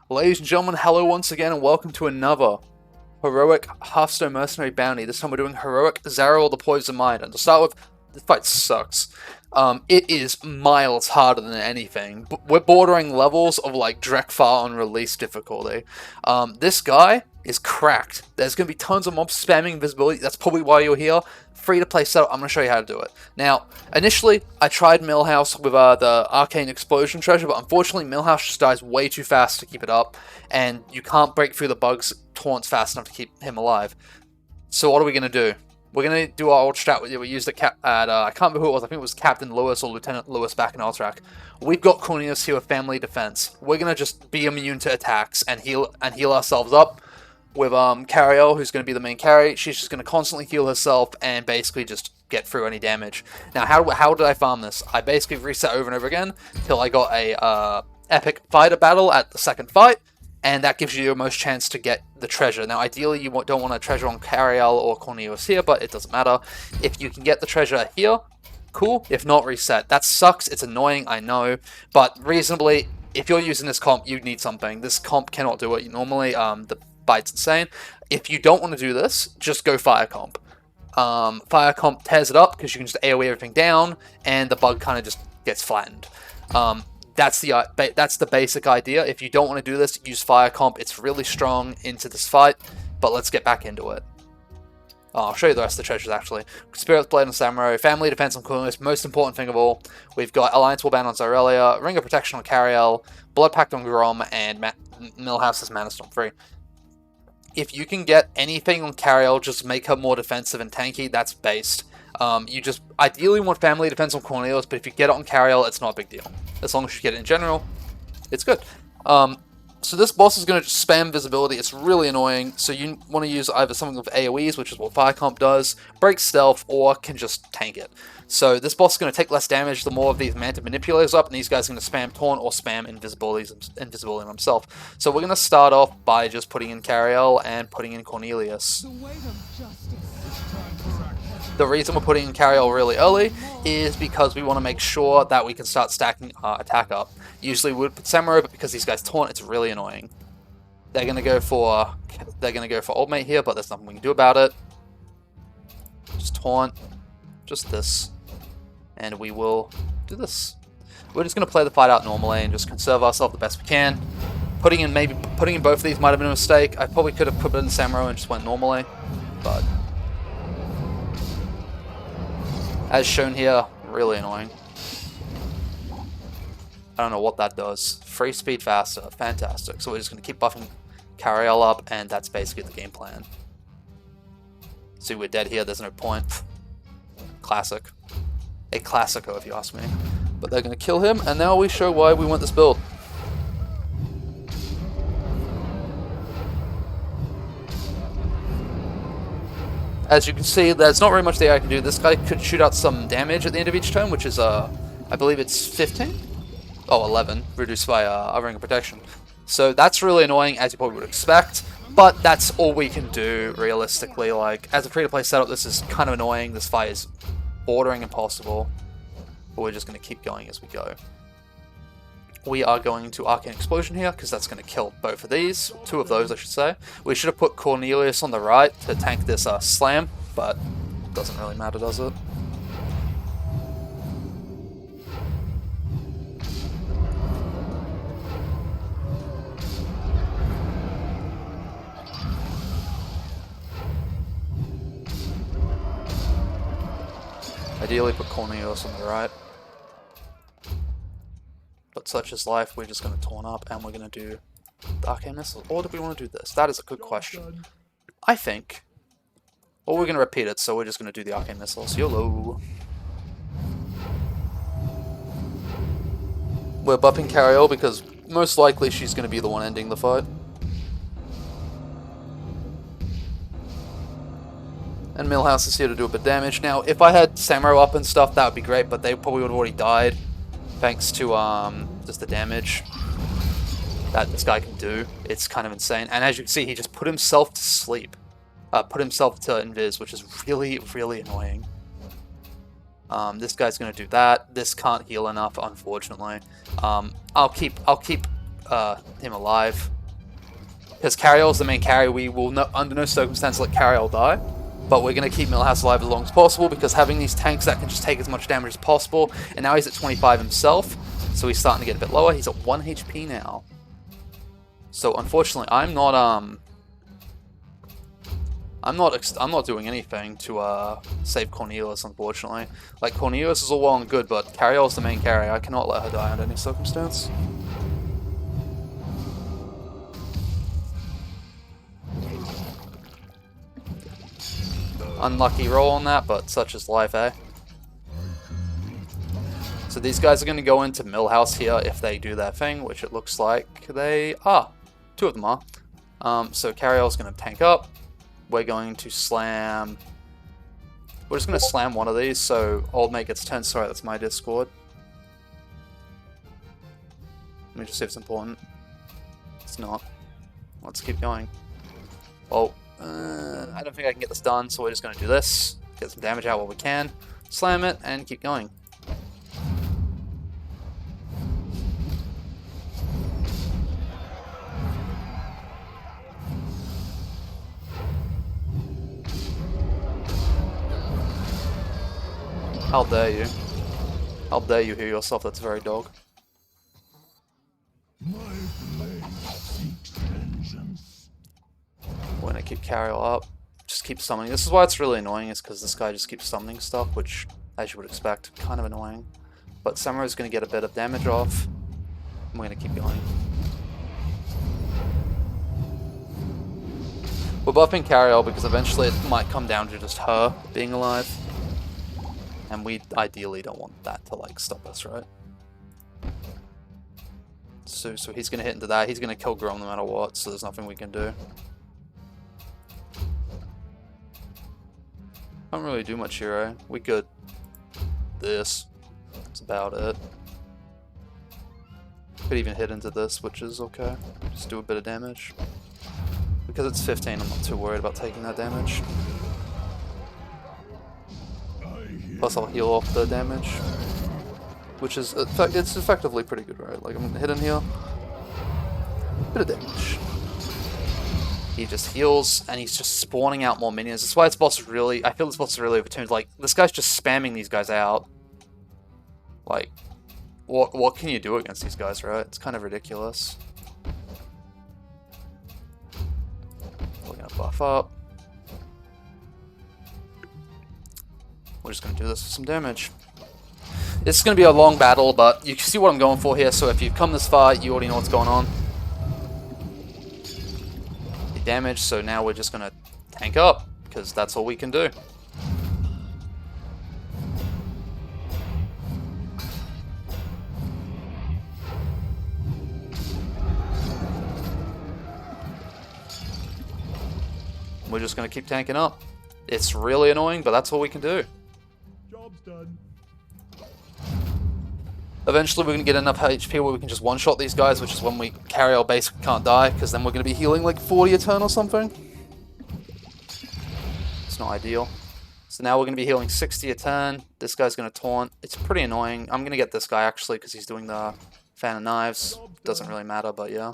Ladies and gentlemen, hello once again and welcome to another heroic Hearthstone Mercenary bounty. This time we're doing heroic Xaril the Poison Mind. And to start with, this fight sucks. It is miles harder than anything. We're bordering levels of like Drekfar on release difficulty. This guy is cracked. There's going to be tons of mobs spamming invisibility. That's probably why you're here. Free to play setup. I'm going to show you how to do it. Now, initially, I tried Millhouse with the Arcane Explosion Treasure, but unfortunately, Millhouse just dies way too fast to keep it up, and you can't break through the bug's taunts fast enough to keep him alive. So what are we going to do? We're going to do our old strat we used at I can't remember who it was. I think it was Captain Lewis or Lieutenant Lewis back in Alterac. We've got Cornelius here with Family Defense. We're going to just be immune to attacks and heal ourselves up with Cariel, who's going to be the main carry. She's just going to constantly heal herself and basically just get through any damage. Now, how did I farm this? I basically reset over and over again till I got a epic fighter battle at the second fight, and that gives you your most chance to get the treasure. Now, ideally, you don't want a treasure on Cariel or Cornelius here, but it doesn't matter. If you can get the treasure here, cool. If not, reset. That sucks. It's annoying, I know, but reasonably, if you're using this comp, you need something. This comp cannot do it normally. The bite's insane. If you don't want to do this, just go Fire Comp. Fire Comp tears it up because you can just AoE everything down, and the bug kind of just gets flattened. That's the basic idea. If you don't want to do this, use Fire Comp. It's really strong into this fight, but let's get back into it. I'll show you the rest of the treasures, actually. Spirit's Blade on Samuro, Family Defense on Cornelius, most important thing of all. We've got Alliance Warband on Xyrella, Ring of Protection on Cariel, Blood Pact on Grom, and Millhouse's Mana Storm 3. If you can get anything on Cariel, just make her more defensive and tanky, that's based. You just ideally want Family Defense on Cornelius, but if you get it on Cariel, it's not a big deal. As long as you get it in general, it's good. So this boss is going to just spam visibility. It's really annoying. So you want to use either something with AoEs, which is what Fire Comp does, break stealth, or can just tank it. So this boss is going to take less damage the more of these Manta Manipulators up, and these guys are going to spam Taunt or spam invisibility himself. So we're going to start off by just putting in Cariel and putting in Cornelius. The reason we're putting in Cariel really early is because we want to make sure that we can start stacking our attack up. Usually we would put Samuro, but because these guys taunt, it's really annoying. They're gonna go for Old Mate here, but there's nothing we can do about it. Just taunt, just this, and we will do this. We're just gonna play the fight out normally and just conserve ourselves the best we can. Putting in both of these might have been a mistake. I probably could have put it in Samuro and just went normally, but as shown here, really annoying. I don't know what that does. Free speed faster, fantastic. So we're just going to keep buffing Cariel up, and that's basically the game plan. See, we're dead here, there's no point. Classic. A classico, if you ask me. But they're going to kill him, and now we show why we want this build. As you can see, there's not very much that I can do. This guy could shoot out some damage at the end of each turn, which is, I believe it's 15? Oh, 11, reduced by a Ring of Protection. So that's really annoying, as you probably would expect, but that's all we can do, realistically. Like, as a free-to-play setup, this is kind of annoying. This fight is bordering impossible, but we're just going to keep going as we go. We are going to Arcane Explosion here, because that's going to kill both of these. Two of those, I should say. We should have put Cornelius on the right to tank this slam, but it doesn't really matter, does it? Ideally put Cornelius on the right. But such is life, we're just going to taunt up and we're going to do the Arcane Missile. Or do we want to do this? That is a good question. I think. Or we're going to repeat it, so we're just going to do the Arcane Missiles. YOLO! We're buffing Cariel because most likely she's going to be the one ending the fight. And Millhouse is here to do a bit of damage. Now, if I had Samuro up and stuff, that would be great, but they probably would have already died. Thanks to just the damage that this guy can do. It's kind of insane. And as you can see, he just put himself to sleep. Put himself to invis, which is really, really annoying. This guy's going to do that. This can't heal enough, unfortunately. I'll keep him alive. Because Cariel is the main carry, we will under no circumstance let Cariel die. But we're going to keep Millhouse alive as long as possible, because having these tanks that can just take as much damage as possible, and now he's at 25 himself, so he's starting to get a bit lower. He's at 1 HP now. So unfortunately, I'm not doing anything to save Cornelius, unfortunately. Like, Cornelius is all well and good, but Cariel is the main carry. I cannot let her die under any circumstance. Unlucky roll on that, but such is life, eh? So these guys are going to go into Millhouse here if they do their thing, which it looks like they are. 2 of them are. So Cariel's going to tank up. We're going to slam... We're just going to slam one of these, so old mate gets 10. Sorry, that's my Discord. Let me just see if it's important. It's not. Let's keep going. Well, I don't think I can get this done, so we're just going to do this. Get some damage out while we can. Slam it, and keep going. How dare you? How dare you hear yourself? That's very dog. We're gonna keep Cariel up. Just keep summoning. This is why it's really annoying, is because this guy just keeps summoning stuff, which, as you would expect, kind of annoying. But Samuro's gonna get a bit of damage off. And we're gonna keep going. We're buffing Cariel because eventually it might come down to just her being alive. And we ideally don't want that to, like, stop us, right? So he's gonna hit into that. He's gonna kill Grom no matter what, so there's nothing we can do. Can't really do much here, eh? We could... This. That's about it. Could even hit into this, which is okay. Just do a bit of damage. Because it's 15, I'm not too worried about taking that damage. Plus I'll heal off the damage. Which is, it's effectively pretty good, right? Like, I'm gonna hit in here. Bit of damage. He just heals, and he's just spawning out more minions. That's why this boss is really... I feel this boss is really overtuned. Like, this guy's just spamming these guys out. Like, what can you do against these guys, right? It's kind of ridiculous. We're gonna buff up. We're just gonna do this for some damage. This is gonna be a long battle, but you can see what I'm going for here, so if you've come this far, you already know what's going on. Damage, so now we're just gonna tank up, because that's all we can do. We're just gonna keep tanking up. It's really annoying, but that's all we can do. Job's done. Eventually we're going to get enough HP where we can just one-shot these guys, which is when we carry our base can't die, because then we're going to be healing like 40 a turn or something. It's not ideal. So now we're going to be healing 60 a turn. This guy's going to taunt. It's pretty annoying. I'm going to get this guy actually, because he's doing the fan of knives. Doesn't really matter, but yeah.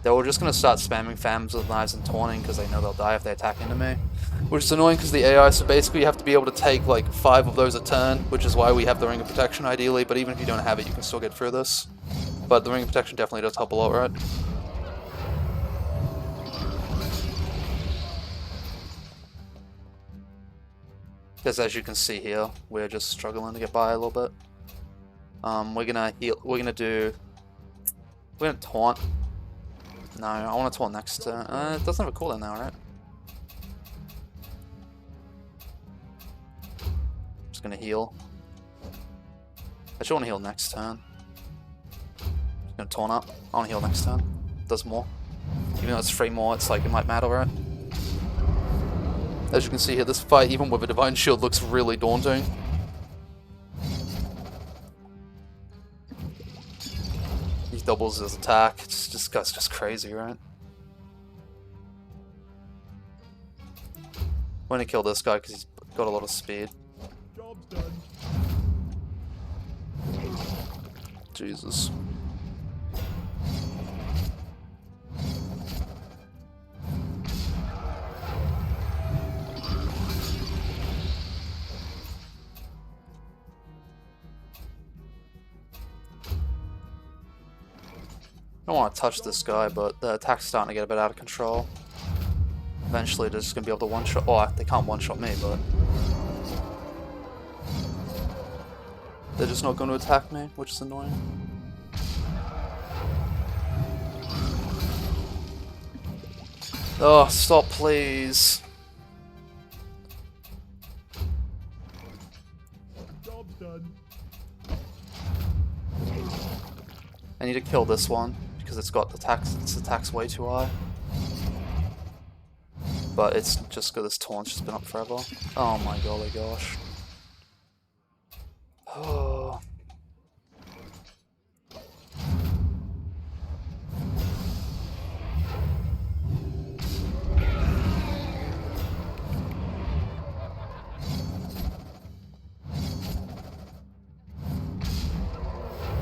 Then we're just going to start spamming fams with knives and taunting, because they know they'll die if they attack into me. Which is annoying because the AI, so basically you have to be able to take like 5 of those a turn, which is why we have the Ring of Protection ideally, but even if you don't have it, you can still get through this. But the Ring of Protection definitely does help a lot, right? Because as you can see here, we're just struggling to get by a little bit. We're gonna heal, we're gonna taunt. No, I want to taunt next turn. It doesn't have a cooldown now, right? Just gonna heal. I should want to heal next turn. Just gonna taunt up. I want to heal next turn. Does more. Even though it's 3 more, it's like it might matter, right? As you can see here, this fight, even with a Divine Shield, looks really daunting. He doubles his attack. It's just, that's just crazy, right? We're gonna kill this guy because he's got a lot of speed. Job's done. Jesus. I don't want to touch this guy, but the attack's starting to get a bit out of control. Eventually they're just going to be able to one-shot... Oh, they can't one-shot me, but... They're just not going to attack me, which is annoying. Oh, stop, please. Job's done. I need to kill this one, because it's got its attacks way too high. But it's just because this taunt's just been up forever. Oh my golly gosh. Oh.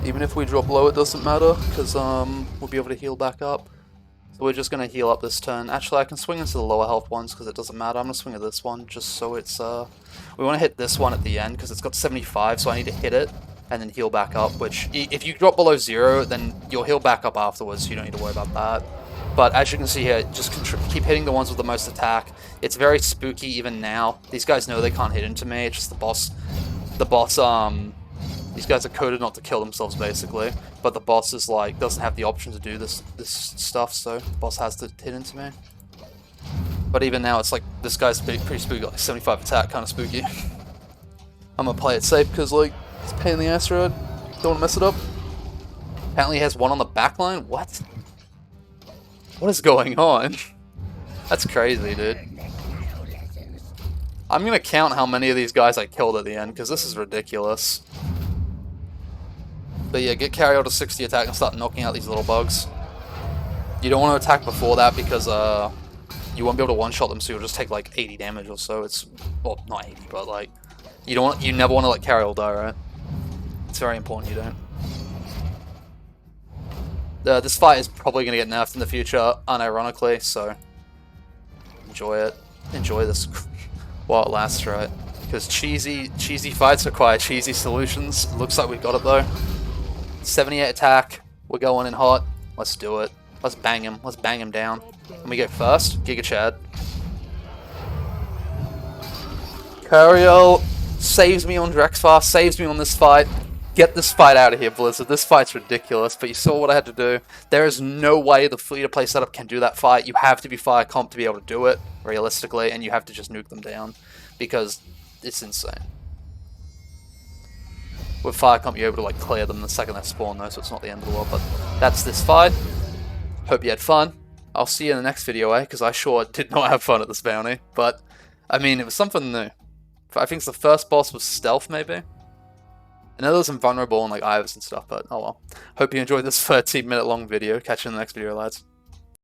Even if we drop low, it doesn't matter, because we'll be able to heal back up. So we're just going to heal up this turn. Actually, I can swing into the lower health ones, because it doesn't matter. I'm going to swing at this one, just so it's... We want to hit this one at the end, because it's got 75, so I need to hit it, and then heal back up, which, if you drop below 0, then you'll heal back up afterwards, so you don't need to worry about that. But as you can see here, just keep hitting the ones with the most attack. It's very spooky even now. These guys know they can't hit into me, it's just the boss, these guys are coded not to kill themselves, basically. But the boss is like, doesn't have the option to do this stuff, so the boss has to hit into me. But even now, it's like, this guy's pretty spooky, like 75 attack, kind of spooky. I'm gonna play it safe, because like, it's a pain in the ass road. Don't want to mess it up. Apparently he has one on the back line? What? What is going on? That's crazy, dude. I'm gonna count how many of these guys I killed at the end, because this is ridiculous. But yeah, get cariel to 60 attack and start knocking out these little bugs. You don't want to attack before that, because you won't be able to one-shot them, so you'll just take like 80 damage or so. It's, well, not 80, but like, you never want to let cariel die, right? It's very important you don't. This fight is probably going to get nerfed in the future, unironically, so enjoy it. Enjoy this while it lasts, right? Because cheesy fights require cheesy solutions. Looks like we've got it though. 78 attack. We're going in hot. Let's do it. Let's bang him. Let's bang him down. And we go first. Giga Chad. Cariel saves me on Drexfar. Saves me on this fight. Get this fight out of here, Blizzard. This fight's ridiculous, but you saw what I had to do. There is no way the free-to-play setup can do that fight. You have to be fire comp to be able to do it, realistically, and you have to just nuke them down, because it's insane. With fire comp, you're able to like clear them the second they spawn, though, so it's not the end of the world. But that's this fight. Hope you had fun. I'll see you in the next video, because I sure did not have fun at this bounty. But I mean, it was something new. I think the first boss was stealth, maybe. I know there was invulnerable and like Ivers and stuff, but oh well. Hope you enjoyed this 13-minute long video. Catch you in the next video, lads.